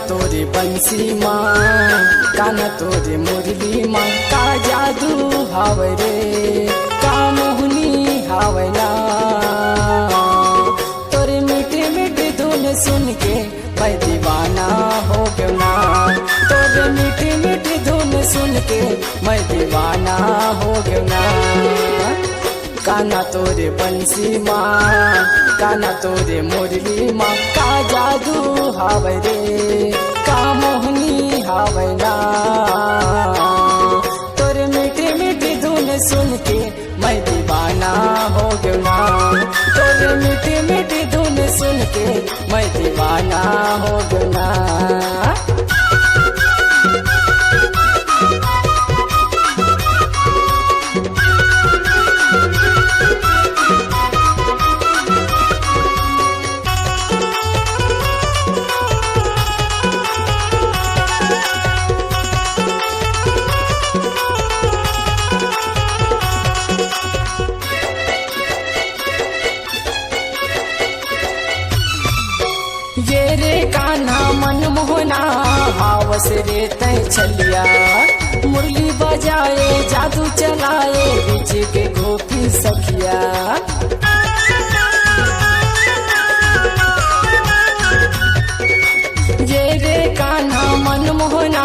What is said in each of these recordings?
तोरे बंसी माँ, काना तोरे मुरली माँ, का जादू हावे रे, का मोहनी हावला। तोरे मीठी मीठी धुन सुन के मैं दीवाना हो गया ना, तोरे मीठी मीठी धुन सुन के मैं दीवाना हो गया ना। काना तोरे बंसी माँ, काना तोरे मुरली माँ, का जादू हावे रे, का मोहनी हावला। तोरे मीठी मीठी धुन सुन के मैं दीवाना हो गया ना, तोरे मीठी मीठी धुन सुन के मैं दीवाना हो गया ना। ये रे कान्हा मनमोहना हावस रे तै छलिया, मुरली बजाए जादू चलाए बीच के गोपी सखिया। ये रे कान्हा मनमोहना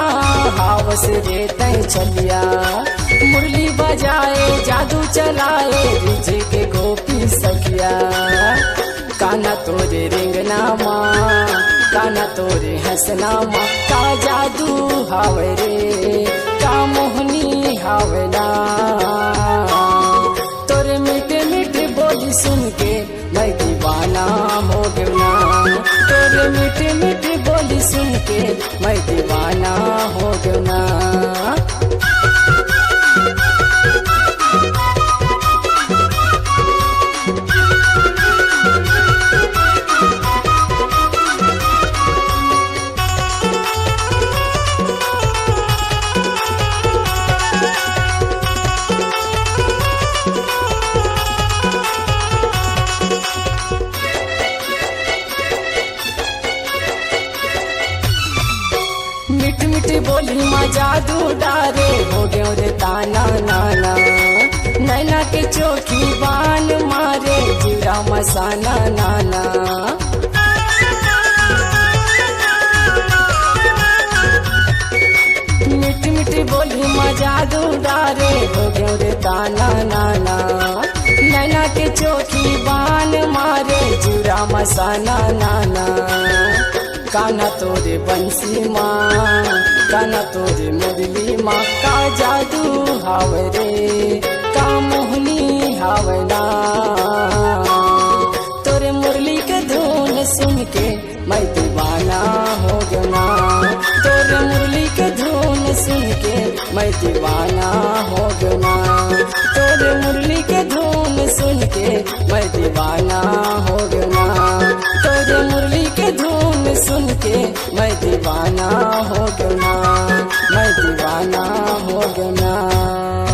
हावस रे तै छलिया, मुरली बजाए जादू चलाए बीच के गोपी सखिया। काना तोरे रिंगना माँ, काना तोरे हंसना माँ, का जादू हावे रे, का मोहनी हावला। तोरे मीठे मीठे बोली सुन के मैं दीवाना हो गया ना, तोरे मीठे मीठे बोली सुन के मैं दीवाना हो गया ना। मीठी मीठी बोली माँ जादू डारे हो गयो रे ताना नाना, नैना के चोखी बान मारे जीरा मसाना नाना। मीठी मीठी बोली माँ जादू डारे हो गयो रे ताना नाना, नैना के चोखी बान मारे जीरा मसाना नाना। काना तोरे बंसी माँ, काना तोरे मुरली माँ, का जादू हावे रे, का मोहनी हावला। तोरे मुरली के धुन सुन के मैं दीवाना हो गया ना, तोरे मुरली के धुन सुन के मैं दीवाना हो गया ना, तोरे मुरली के धुन सुन के मैं दीवाना हो गया ना, तोरे मुरली के धुन सुन के मैं दीवाना हो गया ना, मैं दीवाना हो गया ना।